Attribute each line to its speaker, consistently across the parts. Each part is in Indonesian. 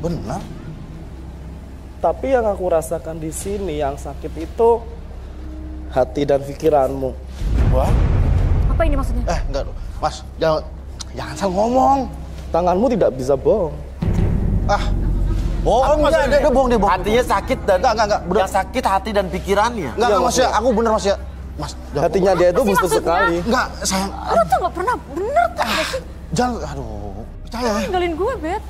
Speaker 1: benar.
Speaker 2: Tapi yang aku rasakan di sini yang sakit itu hati dan pikiranmu.
Speaker 1: Wah?
Speaker 3: Apa ini maksudnya?
Speaker 1: Enggak, Mas. Jangan salah ngomong.
Speaker 2: Tanganmu tidak bisa bohong.
Speaker 1: Bohong dia bohong.
Speaker 4: Hatinya sakit dan
Speaker 1: enggak.
Speaker 4: Yang sakit hati dan pikirannya.
Speaker 1: Enggak, Mas ya. Aku bener, Mas ya. Mas,
Speaker 2: hatinya dia itu busuk sekali.
Speaker 1: Enggak, sayang.
Speaker 3: Lu tuh gak pernah bener tuh sih?
Speaker 1: Jangan, aduh. Percaya.
Speaker 3: Lu ninggalin gue, Bet.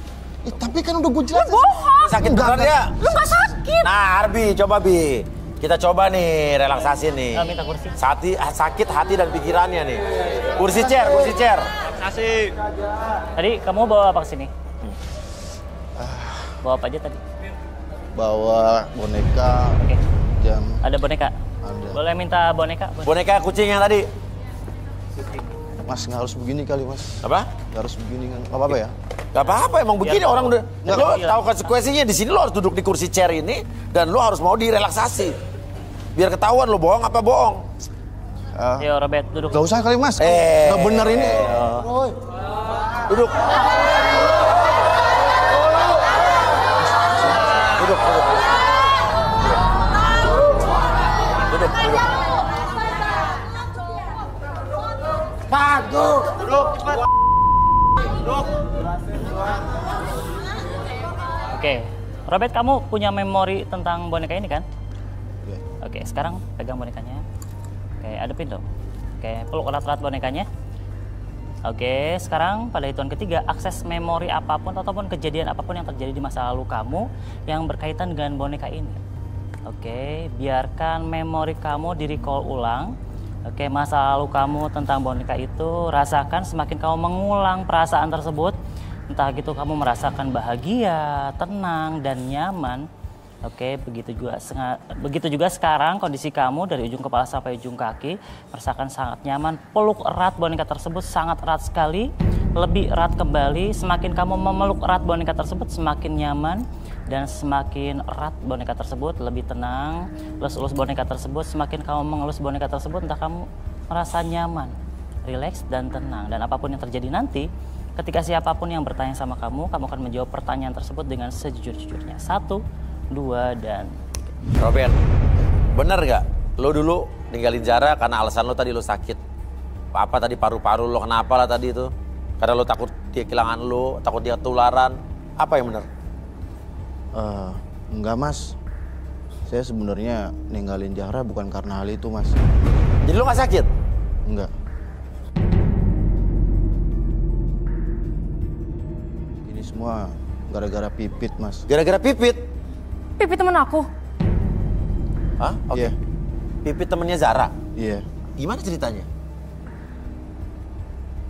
Speaker 1: Tapi kan udah gue jelasin.
Speaker 3: Bohong.
Speaker 4: Sakit beneran ya?
Speaker 3: Lu gak sakit.
Speaker 4: Nah, Arbi, coba Bi. Kita coba nih relaksasi nih.
Speaker 5: Minta kursi.
Speaker 4: Sakit hati dan pikirannya nih. Kursi chair.
Speaker 5: Asik. Tadi kamu bawa apa kesini? Bawa apa aja tadi?
Speaker 1: Bawa boneka,
Speaker 5: Oke.
Speaker 1: jam.
Speaker 5: Ada boneka?
Speaker 1: Ada.
Speaker 5: Boleh minta boneka?
Speaker 4: Boneka kucing yang tadi.
Speaker 1: Mas, nggak harus begini kali, Mas.
Speaker 4: Apa?
Speaker 1: Nggak harus begini kan. Nggak apa-apa ya?
Speaker 4: Gak apa-apa, emang begini orang udah.
Speaker 5: Biar
Speaker 4: Lo
Speaker 5: kecil.
Speaker 4: tahu konsekuensinya di sini lo harus duduk di kursi chair ini dan lo harus mau direlaksasi. Biar ketahuan lo bohong apa bohong.
Speaker 5: Yo, Robert, duduk.
Speaker 1: Nggak usah kali, Mas. Nggak bener ini. Woi.
Speaker 4: Duduk. Duduk.
Speaker 5: Oke. Robert, kamu punya memori tentang boneka ini kan?
Speaker 1: Iya.
Speaker 5: Oke, sekarang pegang bonekanya. Oke, adepin dong. Oke, peluk erat-erat bonekanya. Oke, sekarang pada hitungan ketiga, akses memori apapun ataupun kejadian apapun yang terjadi di masa lalu kamu yang berkaitan dengan boneka ini. Oke, biarkan memori kamu di-recall ulang. Oke, masa lalu kamu tentang boneka itu, rasakan semakin kamu mengulang perasaan tersebut, entah gitu kamu merasakan bahagia, tenang, dan nyaman. Oke, begitu juga sekarang kondisi kamu dari ujung kepala sampai ujung kaki merasakan sangat nyaman. Peluk erat boneka tersebut sangat erat sekali, lebih erat kembali. Semakin kamu memeluk erat boneka tersebut semakin nyaman dan semakin erat boneka tersebut lebih tenang. Elus-elus boneka tersebut, semakin kamu mengelus boneka tersebut entah kamu merasa nyaman, rileks dan tenang. Dan apapun yang terjadi nanti, ketika siapapun yang bertanya sama kamu akan menjawab pertanyaan tersebut dengan sejujur-jujurnya. 1, 2, dan 3.
Speaker 4: Robert, bener gak? Lo dulu ninggalin Zara karena alasan lo tadi lo sakit. Apa tadi paru-paru lo kenapa lah tadi itu? Karena lo takut dia kehilangan lo, takut dia ketularan. Apa yang bener?
Speaker 1: Enggak, Mas. Saya sebenarnya ninggalin Zahra bukan karena hal itu, Mas.
Speaker 4: Jadi lo gak sakit?
Speaker 1: Enggak. Ini semua gara-gara Pipit, Mas.
Speaker 4: Gara-gara Pipit?
Speaker 3: Pipi temen aku.
Speaker 4: Hah? Oke.
Speaker 1: Iya.
Speaker 4: Pipit temennya Zara?
Speaker 1: Iya.
Speaker 4: Gimana ceritanya?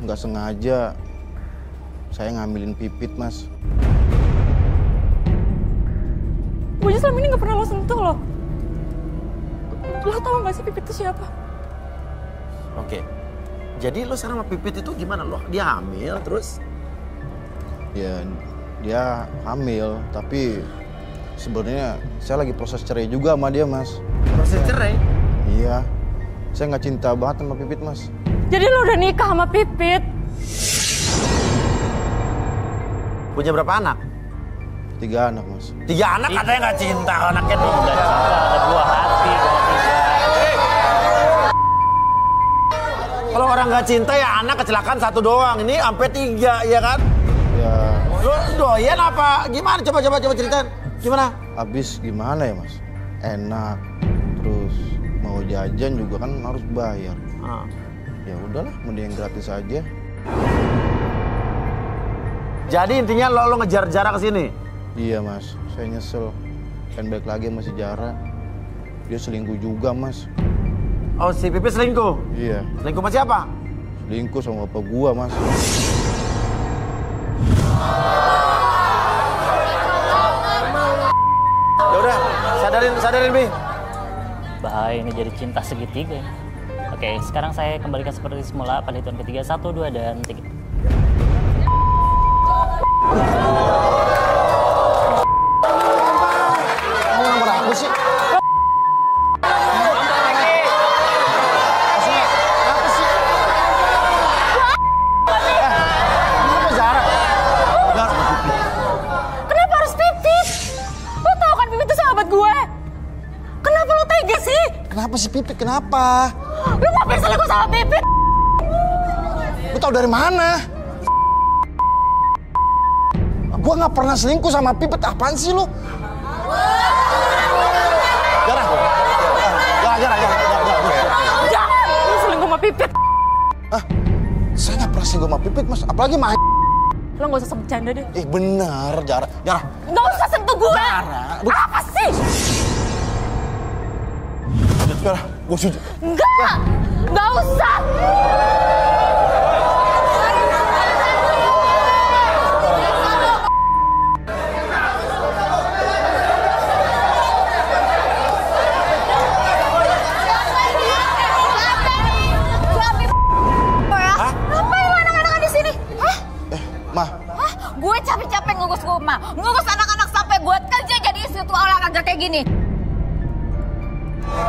Speaker 1: Nggak sengaja saya ngambilin Pipit, Mas.
Speaker 3: Gue aja selama ini gak pernah lo sentuh loh. Lo tau gak sih Pipit itu siapa?
Speaker 4: Oke. Jadi lo sekarang sama Pipit itu gimana? Dia hamil terus?
Speaker 1: Ya, dia hamil, tapi sebenarnya saya lagi proses cerai juga sama dia, Mas.
Speaker 4: Proses cerai?
Speaker 1: Iya. Saya nggak cinta banget sama Pipit, Mas.
Speaker 3: Jadi lo udah nikah sama Pipit?
Speaker 4: Punya berapa anak?
Speaker 1: 3 anak, Mas.
Speaker 4: 3 anak katanya nggak cinta anaknya tuh.
Speaker 5: Udah cinta, ada buah hati.
Speaker 4: Kalau orang nggak cinta ya anak kecelakaan 1 doang. Ini sampai 3, ya kan?
Speaker 1: Ya,
Speaker 4: Lo doyan apa? Gimana? Coba ceritain. Gimana?
Speaker 1: habis gimana ya, Mas? Enak. Terus mau jajan juga kan harus bayar. Ya udahlah, mending gratis aja.
Speaker 4: Jadi intinya lo ngejar jarak ke sini.
Speaker 1: Iya, Mas. Saya nyesel. Pengen balik lagi sama si Zahra. Dia selingkuh juga, Mas.
Speaker 4: Oh, si Pipit selingkuh?
Speaker 1: Iya.
Speaker 4: Selingkuh sama siapa?
Speaker 1: Selingkuh sama bapak gua, Mas.
Speaker 4: Ya udah, sadarin Bi.
Speaker 5: Bahaya ini jadi cinta segitiga ini. Oke, sekarang saya kembalikan seperti semula pada hitungan ketiga. 1, 2, dan 3.
Speaker 1: Kamu nomor aku sih?
Speaker 3: Kenapa harus Pipit? tega sih?
Speaker 1: Kenapa sih Pipit? Kenapa?
Speaker 3: Lu ngapain selingkuh sama Pipit?
Speaker 1: Lu tau dari mana? Gua nggak pernah selingkuh sama Pipit. Apaan sih lu? Jarah.
Speaker 3: Jangan! Lu selingkuh sama Pipit.
Speaker 1: Hah? Saya nggak pernah selingkuh sama Pipit, Mas. Apalagi mah.
Speaker 3: Lo nggak usah bercanda deh.
Speaker 1: Bener, Jarah.
Speaker 3: Nggak usah sentuh gue.
Speaker 1: Jarah.
Speaker 3: Apa sih?
Speaker 1: Jarah, gue setuju.
Speaker 3: Nggak usah.
Speaker 6: Gue capek-capek ngurus rumah, ngurus anak-anak sampai gue kerja jadi istri tua olahraga kayak gini.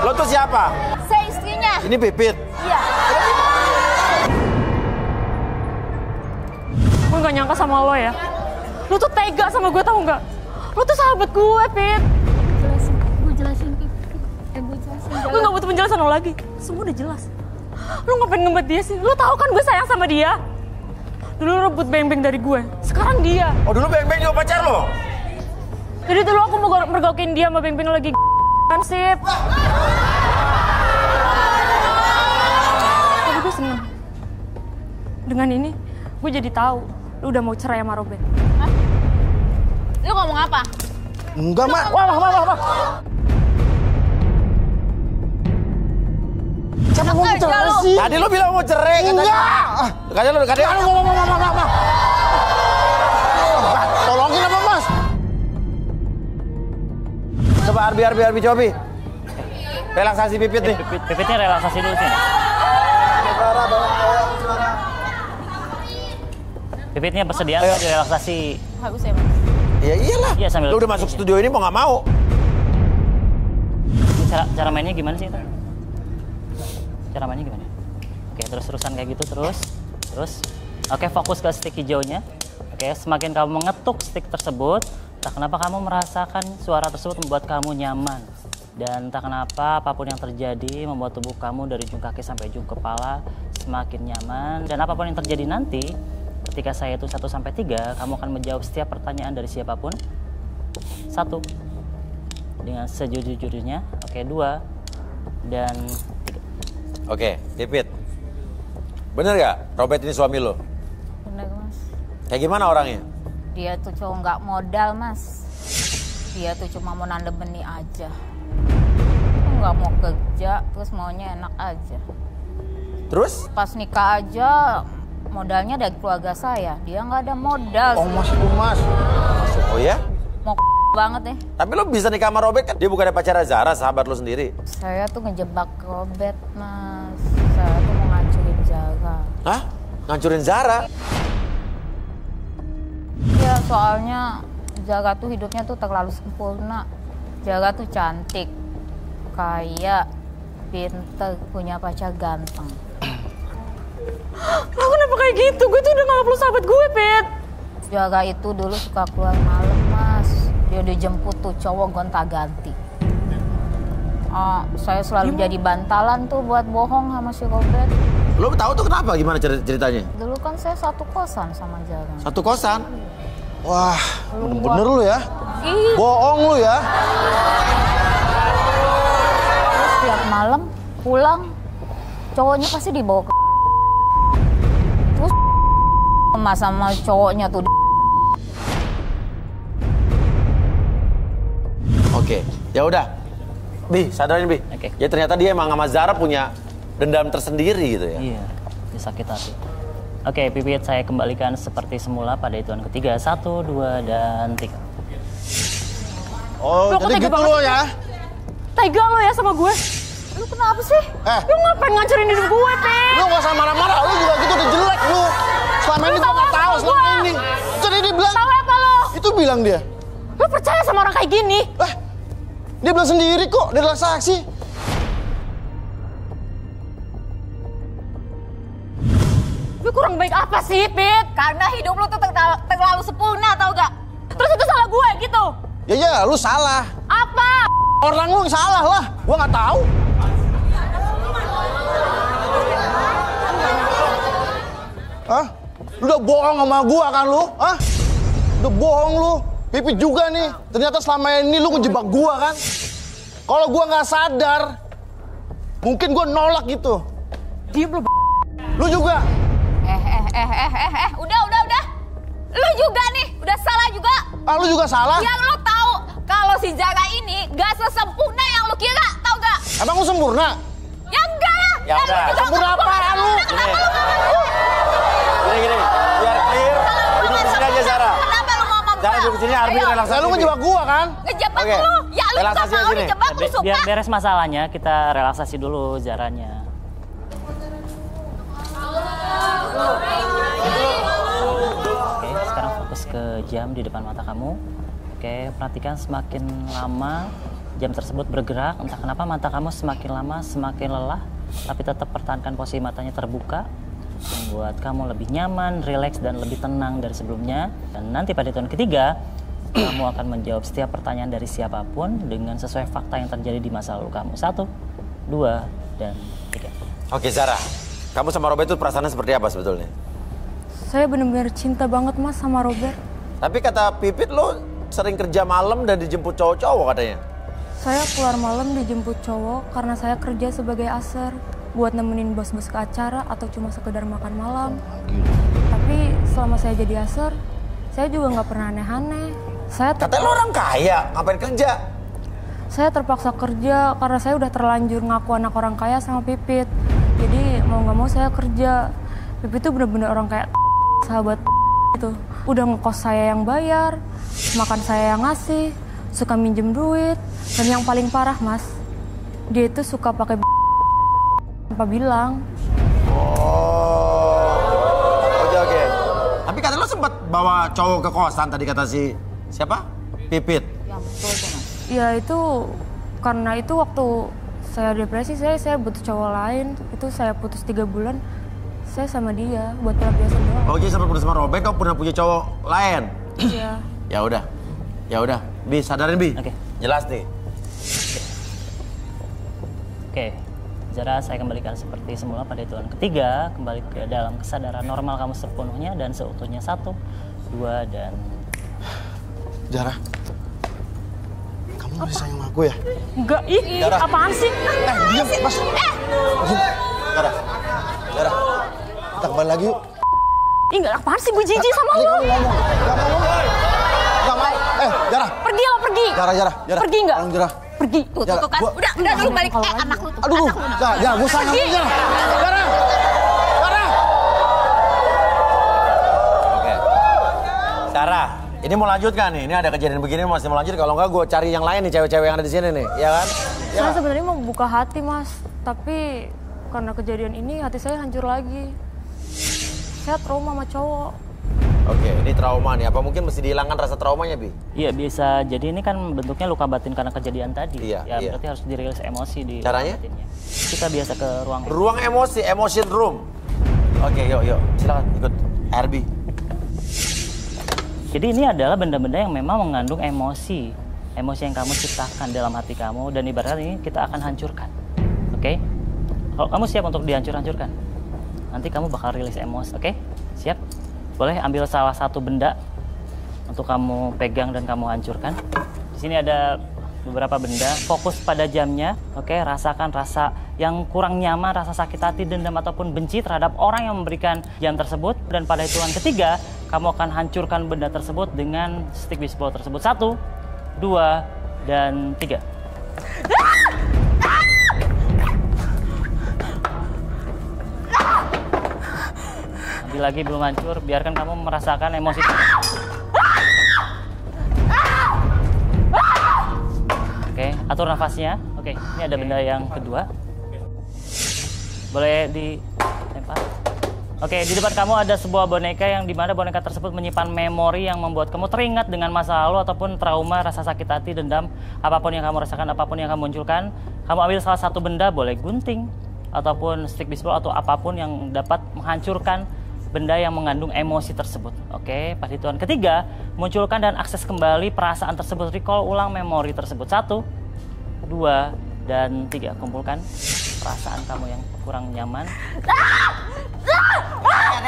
Speaker 4: Lo tuh siapa?
Speaker 6: Saya istrinya.
Speaker 4: Ini Pipit.
Speaker 6: Iya.
Speaker 3: Gue nggak nyangka sama lo ya. Lo tuh tega sama gue, tau nggak? Lo tuh sahabat gue, Pit.
Speaker 6: Gue jelasin, Pipit. Gue jelasin.
Speaker 3: Gue nggak butuh penjelasan lo lagi. Semua udah jelas. Lo ngapain ngebet dia sih? Lo tahu kan gue sayang sama dia. Dulu lo rebut beng-beng dari gue. Sekarang dia.
Speaker 4: Oh dulu beng-beng juga pacar lo?
Speaker 3: Jadi dulu aku mau mergokin dia sama beng-beng lagi kan sip. Tapi gue seneng. Dengan ini, gue jadi tahu lu udah mau cerai sama Robert.
Speaker 6: Hah? Lu ngomong apa?
Speaker 1: Enggak, Mak.
Speaker 2: Wah.
Speaker 1: Siapa mau cerai sih?
Speaker 4: Tadi lo bilang mau cerai.
Speaker 1: Enggak.
Speaker 4: Katanya
Speaker 1: Mama. Tolongin apa, Mas?
Speaker 4: Coba Arbi, coba Bi. Relaksasi Pipit nih.
Speaker 5: Pipitnya relaksasi dulu sih. Pipitnya bersedia nggak direlaksasi?
Speaker 6: Bagus ya, Mas.
Speaker 4: Ya iyalah.
Speaker 5: Iya, sambil
Speaker 4: Lo udah masuk studio ini mau nggak mau?
Speaker 5: Cara mainnya gimana sih itu? Cara mainnya gimana? Oke, terus-terusan kayak gitu terus. Oke, fokus ke stick hijaunya. Oke, semakin kamu mengetuk stick tersebut, entah kenapa kamu merasakan suara tersebut membuat kamu nyaman. Dan entah kenapa apapun yang terjadi membuat tubuh kamu dari ujung kaki sampai ujung kepala semakin nyaman. Dan apapun yang terjadi nanti, ketika saya itu 1 sampai 3, kamu akan menjawab setiap pertanyaan dari siapapun. 1 dengan sejujur-jujurnya. Oke, 2 dan 3.
Speaker 4: Oke, Pipit. Bener gak Robert ini suami lo?
Speaker 6: Bener, Mas.
Speaker 4: Kayak gimana orangnya?
Speaker 6: Dia tuh cowok nggak modal, Mas. Dia tuh cuma mau nandem benih aja. Nggak mau kerja, terus maunya enak aja.
Speaker 4: Terus?
Speaker 6: Pas nikah aja modalnya dari keluarga saya. Dia nggak ada modal.
Speaker 1: Oh, Mas.
Speaker 4: Oh ya?
Speaker 6: Mau banget deh.
Speaker 4: Tapi lo bisa nikah sama Robert kan? Dia bukannya pacar Zara, sahabat lo sendiri.
Speaker 6: Saya tuh ngejebak Robert, Mas. Saya tuh mau ngancurin Zara.
Speaker 4: Hah? Ngancurin Zara?
Speaker 6: Ya soalnya Zara tuh hidupnya tuh terlalu sempurna. Zara tuh cantik, kaya, pinter, punya pacar ganteng.
Speaker 3: Lo kenapa kayak gitu? Gue tuh udah nganggap lo sahabat gue, Pit.
Speaker 6: Zara itu dulu suka keluar malam, Mas. Dia dijemput tuh cowok gonta-ganti. Saya selalu jadi bantalan tuh buat bohong sama si Robert.
Speaker 4: Lo tahu tuh kenapa? Gimana ceritanya?
Speaker 6: Dulu kan saya satu kosan sama Zara.
Speaker 4: Satu kosan?
Speaker 1: Wah, bener lu ya.
Speaker 6: Ih,
Speaker 1: Bohong lu ya.
Speaker 6: setiap malam pulang cowoknya pasti dibawa ke terus emas sama cowoknya tuh.
Speaker 4: Oke, ya udah. Bi, sadarin Bi.
Speaker 5: Oke.
Speaker 4: Ya ternyata dia emang sama Zara punya dendam tersendiri gitu ya.
Speaker 5: Iya, dia sakit hati. Oke, Pipit saya kembalikan seperti semula pada hitungan ketiga. 1, 2, dan 3.
Speaker 1: Oh,
Speaker 3: Lo kok
Speaker 1: jadi
Speaker 3: tega
Speaker 1: gitu
Speaker 3: banget
Speaker 1: lo
Speaker 3: sih?
Speaker 1: ya.
Speaker 3: Tega lo ya sama gue.
Speaker 6: Lu kenapa sih?
Speaker 3: Lo ngapain ngancurin hidup gue, Pit?
Speaker 1: Lu gak usah marah-marah, lu juga gitu udah jelek lu. Selama ini gua gak tahu selama ini. Jadi dia bilang,
Speaker 3: Tahu apa lo?
Speaker 1: itu bilang dia.
Speaker 3: Lo percaya sama orang kayak gini?
Speaker 1: Dia bilang sendiri kok, dia adalah saksi.
Speaker 3: Gue kurang baik apa sih, Pit?
Speaker 6: Karena hidup lu tuh terlalu sempurna, tau gak?
Speaker 3: Terus itu salah gue gitu?
Speaker 1: Ya, lu salah.
Speaker 3: Apa?
Speaker 1: Orang lu yang salah lah, gua nggak tahu. Hah? Lu udah bohong sama gua kan lu? Hah? Udah bohong lu. Pipit juga nih. Ternyata selama ini lu ngejebak gua kan? Kalau gua nggak sadar, mungkin gua nolak gitu.
Speaker 3: Diam lu.
Speaker 1: Lu juga.
Speaker 6: Udah. Lu juga nih, udah salah juga.
Speaker 1: Ah, lu juga salah?
Speaker 6: Yang lu tahu kalau si Jaga ini gak sesempurna yang lu kira, tau gak?
Speaker 1: Emang lu sempurna?
Speaker 6: Ya enggak lah.
Speaker 4: Ya udah.
Speaker 1: Sempurna apaan lu?
Speaker 4: Gini, biar clear. Duduk di sini aja, Zara.
Speaker 6: Kenapa lu ngomong?
Speaker 4: Zara duduk di sini, Arbi relaksasi.
Speaker 1: Lu ngejebak gua kan?
Speaker 6: Ngejebak
Speaker 4: Oke.
Speaker 6: lu. Ya lu gak
Speaker 4: Relaksasi
Speaker 6: mau
Speaker 4: sini.
Speaker 6: dijebak, lu suka.
Speaker 5: Biar beres masalahnya, kita relaksasi dulu Zaranya. Oke, sekarang fokus ke jam di depan mata kamu. Oke, perhatikan semakin lama jam tersebut bergerak, entah kenapa mata kamu semakin lama semakin lelah, tapi tetap pertahankan posisi matanya terbuka, membuat kamu lebih nyaman, rileks, dan lebih tenang dari sebelumnya. Dan nanti pada hitungan ketiga, kamu akan menjawab setiap pertanyaan dari siapapun dengan sesuai fakta yang terjadi di masa lalu kamu. 1, 2, dan 3.
Speaker 4: Oke, Zara. Kamu sama Robert itu perasaannya seperti apa sebetulnya?
Speaker 3: Saya benar-benar cinta banget mas sama Robert.
Speaker 4: Tapi kata Pipit lo sering kerja malam dan dijemput cowok-cowok katanya.
Speaker 3: Saya keluar malam dijemput cowok karena saya kerja sebagai aser. Buat nemenin bos-bos ke acara atau cuma sekedar makan malam. Tapi selama saya jadi aser, saya juga nggak pernah aneh-aneh.
Speaker 4: Katanya lo orang kaya, ngapain kerja?
Speaker 3: Saya terpaksa kerja karena saya udah terlanjur ngaku anak orang kaya sama Pipit. Jadi mau nggak mau saya kerja. Pipit tuh bener-bener orang kayak sahabat itu. Udah ngekos saya yang bayar, makan saya yang ngasih, suka minjem duit. Dan yang paling parah mas, dia itu suka pakai tanpa bilang.
Speaker 4: Oke. Tapi katanya lo sempat bawa cowok ke kosan tadi kata si siapa? Pipit.
Speaker 6: Ya betul tuh mas.
Speaker 3: Ya itu karena itu waktu saya depresi, saya butuh cowok lain. Itu saya putus 3 bulan, saya sama dia buat pelampiasan doang.
Speaker 4: Oke, sampai putus sama Robert, kau pernah punya cowok lain?
Speaker 3: Iya.
Speaker 4: Ya udah. Bi, sadarin Bi.
Speaker 5: Oke.
Speaker 4: Jelas nih.
Speaker 5: Oke, Zara, saya kembalikan seperti semula pada hitungan ketiga, kembali ke dalam kesadaran normal kamu sepenuhnya dan seutuhnya. 1, 2, dan...
Speaker 1: Zara, kamu masih sayang sama aku ya?
Speaker 3: Enggak, ih, apaan sih?
Speaker 1: Diam, Mas. Diam. Zara, kita kembali lagi yuk.
Speaker 3: Ih, enggak, apaan sih? Gue jijik sama
Speaker 1: Tadi
Speaker 3: lo.
Speaker 1: kamu ngomong. Nggak mau. Zara.
Speaker 3: Pergi lo, pergi.
Speaker 1: Zara.
Speaker 3: Pergi nggak?
Speaker 1: Tolong, Zara.
Speaker 3: Pergi.
Speaker 6: Tuh kan. Udah dulu balik. Anak lu tuh.
Speaker 1: Aduh, Zara, gue sayang sama Zara. Zara.
Speaker 4: Oke. Sarah, ini mau lanjut kan nih? Ini ada kejadian begini masih mau lanjut. Kalau enggak gue cari yang lain nih, cewek-cewek yang ada di sini nih, ya kan? Ya.
Speaker 3: Saya sebenarnya mau buka hati mas, tapi karena kejadian ini hati saya hancur lagi. Saya trauma sama cowok.
Speaker 4: Oke, ini trauma nih. Apa mungkin mesti dihilangkan rasa traumanya, Bi?
Speaker 5: Iya, bisa. Jadi ini kan bentuknya luka batin karena kejadian tadi.
Speaker 4: Iya.
Speaker 5: Berarti harus dirilis emosi di
Speaker 4: Caranya?
Speaker 5: luka batinnya. Kita biasa ke ruang
Speaker 4: Ruang emosi, emotion room. Oke, yuk. Silakan ikut RB.
Speaker 5: Jadi ini adalah benda-benda yang memang mengandung emosi. Emosi yang kamu ciptakan dalam hati kamu dan ibaratnya ini kita akan hancurkan. Oke? Kalau kamu siap untuk dihancur-hancurkan, nanti kamu bakal rilis emosi. Oke? Siap? Boleh ambil salah satu benda untuk kamu pegang dan kamu hancurkan. Di sini ada beberapa benda. Fokus pada jamnya. Oke? Rasakan rasa yang kurang nyaman, rasa sakit hati, dendam ataupun benci terhadap orang yang memberikan jam tersebut. Dan pada hitungan ketiga, kamu akan hancurkan benda tersebut dengan stick baseball tersebut. 1, 2, dan 3. Lagi belum hancur, biarkan kamu merasakan emosi. Oke, atur nafasnya. Oke, ini ada benda yang kedua. Boleh dilempar. Oke, di depan kamu ada sebuah boneka yang dimana boneka tersebut menyimpan memori yang membuat kamu teringat dengan masa lalu ataupun trauma, rasa sakit hati, dendam, apapun yang kamu rasakan, apapun yang kamu munculkan. Kamu ambil salah satu benda, boleh gunting ataupun stick baseball atau apapun yang dapat menghancurkan benda yang mengandung emosi tersebut. Oke, pada hitungan ketiga, munculkan dan akses kembali perasaan tersebut. Recall ulang memori tersebut. 1, 2, dan 3. Kumpulkan perasaan kamu yang kurang nyaman.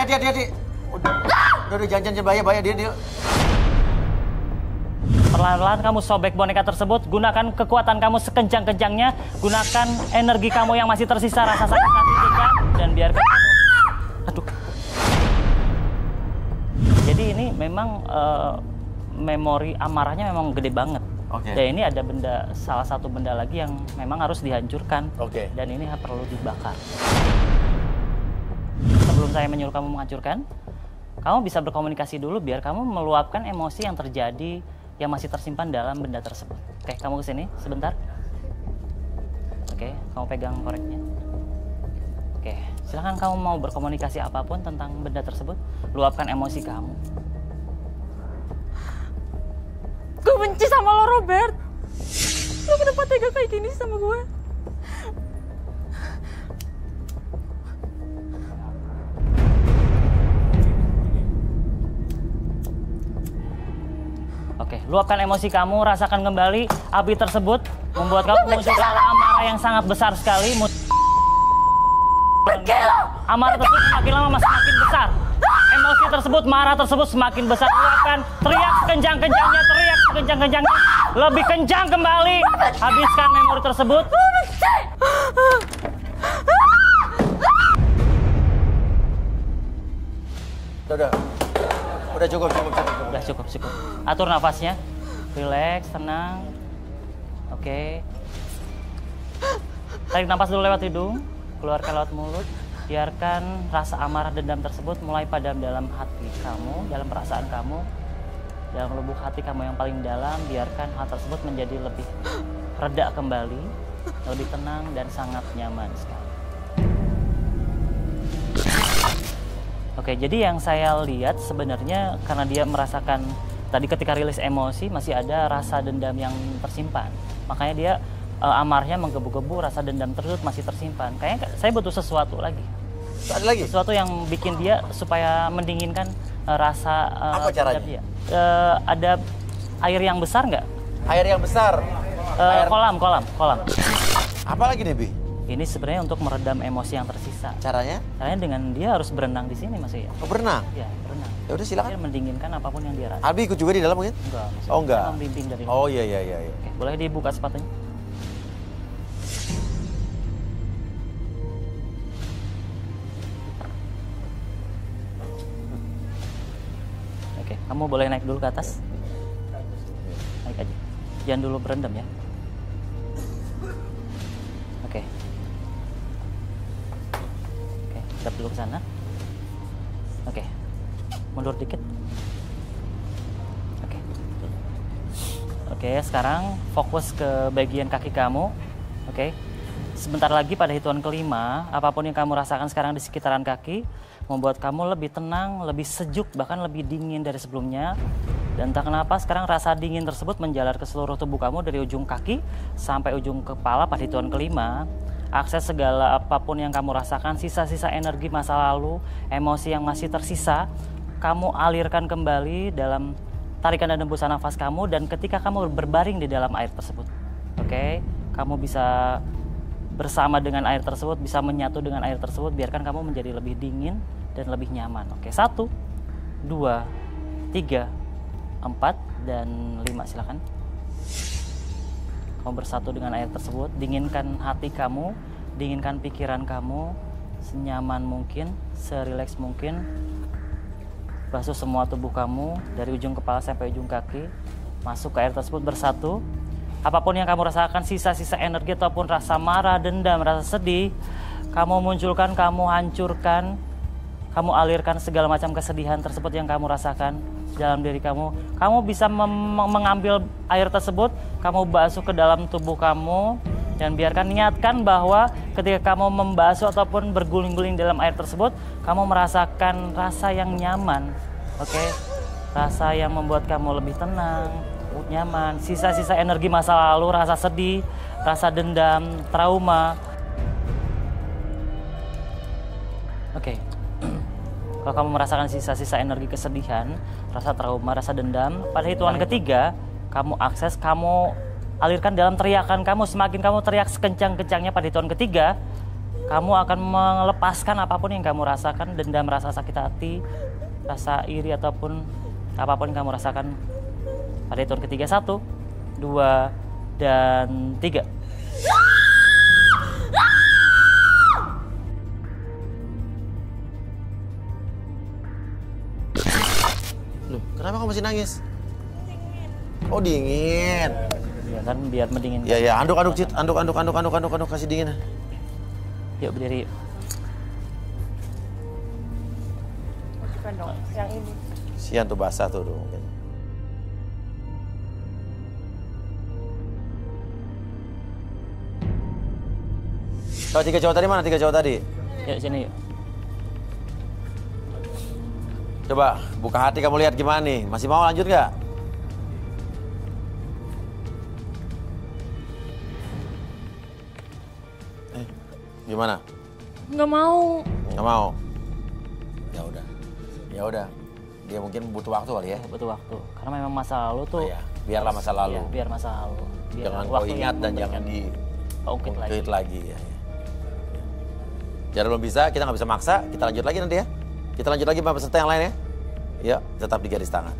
Speaker 4: Dia. Udah jangan bahaya dia.
Speaker 5: Perlahan-lahan kamu sobek boneka tersebut, gunakan kekuatan kamu sekencang-kencangnya, gunakan energi kamu yang masih tersisa, rasa sakit hati tiga, dan biarkan kamu... Aduh. Jadi ini memang memori amarahnya memang gede banget.
Speaker 4: Oke.
Speaker 5: Dan ini ada salah satu benda lagi yang memang harus dihancurkan.
Speaker 4: Oke.
Speaker 5: Dan ini perlu dibakar. Sebelum saya menyuruh kamu menghancurkan, kamu bisa berkomunikasi dulu biar kamu meluapkan emosi yang terjadi yang masih tersimpan dalam benda tersebut. Oke, kamu kesini sebentar. Oke, kamu pegang koreknya. Oke, silahkan kamu mau berkomunikasi apapun tentang benda tersebut. Luapkan emosi kamu.
Speaker 3: Gue benci sama lo, Robert. Lo kenapa tega kayak gini sama gue?
Speaker 5: Oke, luapkan emosi kamu, rasakan kembali api tersebut membuat kamu memunculkan amarah yang sangat besar sekali. Amarah tersebut semakin lama semakin besar. Emosi tersebut, marah tersebut semakin besar. Luapkan, teriak sekencang-kencangnya, teriak sekencang-kencangnya. Lebih kencang kembali. Habiskan memori tersebut.
Speaker 4: Udah cukup.
Speaker 5: Udah cukup. Atur nafasnya. Relax, tenang. Oke. Tarik nafas dulu lewat hidung, keluarkan lewat mulut. Biarkan rasa amarah dendam tersebut mulai padam dalam hati kamu, dalam perasaan kamu, dalam lubuk hati kamu yang paling dalam. Biarkan hal tersebut menjadi lebih reda kembali, lebih tenang dan sangat nyaman sekali. Oke, jadi yang saya lihat sebenarnya karena dia merasakan tadi ketika rilis emosi masih ada rasa dendam yang tersimpan. Makanya dia amarnya menggebu-gebu, rasa dendam tersebut masih tersimpan. Kayaknya saya butuh sesuatu lagi.
Speaker 4: Ada lagi?
Speaker 5: Sesuatu yang bikin dia supaya mendinginkan rasa
Speaker 4: apa caranya?
Speaker 5: dia. Ada air yang besar nggak?
Speaker 4: Air yang besar.
Speaker 5: Kolam.
Speaker 4: Apa lagi nih, Bi?
Speaker 5: Ini sebenarnya untuk meredam emosi yang tersisa.
Speaker 4: Caranya?
Speaker 5: Caranya dengan dia harus berenang di sini, Mas ya.
Speaker 4: Oh, berenang?
Speaker 5: Ya, berenang.
Speaker 4: Ya udah silakan.
Speaker 5: Dia mendinginkan apapun yang dia rasa.
Speaker 4: Albi ikut juga di dalam mungkin?
Speaker 5: Enggak, Mas.
Speaker 4: Oh, enggak.
Speaker 5: Saya membimbing dari
Speaker 4: Oh, iya.
Speaker 5: Oke, boleh dibuka sepatunya? Oke, kamu boleh naik dulu ke atas. Naik aja. Jangan dulu berendam ya. Oke. Oke, hadap dulu ke sana. Oke. Mundur dikit. Oke. Oke, sekarang fokus ke bagian kaki kamu. Oke. Sebentar lagi pada hitungan kelima, apapun yang kamu rasakan sekarang di sekitaran kaki membuat kamu lebih tenang, lebih sejuk, bahkan lebih dingin dari sebelumnya. Dan entah kenapa sekarang rasa dingin tersebut menjalar ke seluruh tubuh kamu dari ujung kaki sampai ujung kepala pada hitungan kelima. Akses segala apapun yang kamu rasakan, sisa-sisa energi masa lalu, emosi yang masih tersisa, kamu alirkan kembali dalam tarikan dan hembusan nafas kamu, dan ketika kamu berbaring di dalam air tersebut. Oke, kamu bisa bersama dengan air tersebut, bisa menyatu dengan air tersebut, biarkan kamu menjadi lebih dingin dan lebih nyaman. Oke, 1, 2, 3, 4, dan 5, silakan. Kamu bersatu dengan air tersebut, dinginkan hati kamu, dinginkan pikiran kamu, senyaman mungkin, serileks mungkin. Basuh semua tubuh kamu, dari ujung kepala sampai ujung kaki, masuk ke air tersebut, bersatu. Apapun yang kamu rasakan, sisa-sisa energi ataupun rasa marah, dendam, rasa sedih, kamu munculkan, kamu hancurkan, kamu alirkan segala macam kesedihan tersebut yang kamu rasakan dalam diri kamu. Kamu bisa mengambil air tersebut, kamu basuh ke dalam tubuh kamu, dan biarkan, niatkan bahwa ketika kamu membasuh ataupun berguling-guling dalam air tersebut, kamu merasakan rasa yang nyaman, oke? Rasa yang membuat kamu lebih tenang, nyaman, sisa-sisa energi masa lalu, rasa sedih, rasa dendam, trauma. Oke. Kalau kamu merasakan sisa-sisa energi kesedihan, rasa trauma, rasa dendam, pada hitungan ketiga, kamu akses, kamu alirkan dalam teriakan kamu. Semakin kamu teriak sekencang-kencangnya pada hitungan ketiga, kamu akan melepaskan apapun yang kamu rasakan, dendam, rasa sakit hati, rasa iri, ataupun apapun yang kamu rasakan pada hitungan ketiga. 1, 2, dan 3.
Speaker 4: Loh, kenapa kamu masih nangis? Oh, dingin.
Speaker 5: Ya kan, biar mendingin.
Speaker 4: Ya, ya, anduk, Cit. Anduk, kasih dingin.
Speaker 5: Yuk, berdiri yuk.
Speaker 3: Yang ini.
Speaker 4: Sian tuh basah tuh mungkin. Kalau 3 cowok tadi mana? 3 cowok tadi?
Speaker 5: Yuk, sini yuk.
Speaker 4: Coba buka hati kamu lihat gimana nih. Masih mau lanjut nggak? Gimana?
Speaker 3: Nggak mau.
Speaker 4: Nggak mau. Ya udah. Ya udah. Dia mungkin butuh waktu kali ya.
Speaker 5: Butuh waktu. Karena memang masa lalu tuh.
Speaker 4: Oh, ya. Biarlah masa lalu.
Speaker 5: Ya, biar masa lalu. Biar
Speaker 4: Jangan kau
Speaker 5: waktu
Speaker 4: ingat
Speaker 5: yang
Speaker 4: dan
Speaker 5: memberikan
Speaker 4: jangan
Speaker 5: keungkit
Speaker 4: lagi. Ya. Jangan belum bisa, kita nggak bisa maksa. Kita lanjut lagi nanti ya. Kita lanjut lagi sama peserta yang lain ya. Ya, tetap di garis tangan.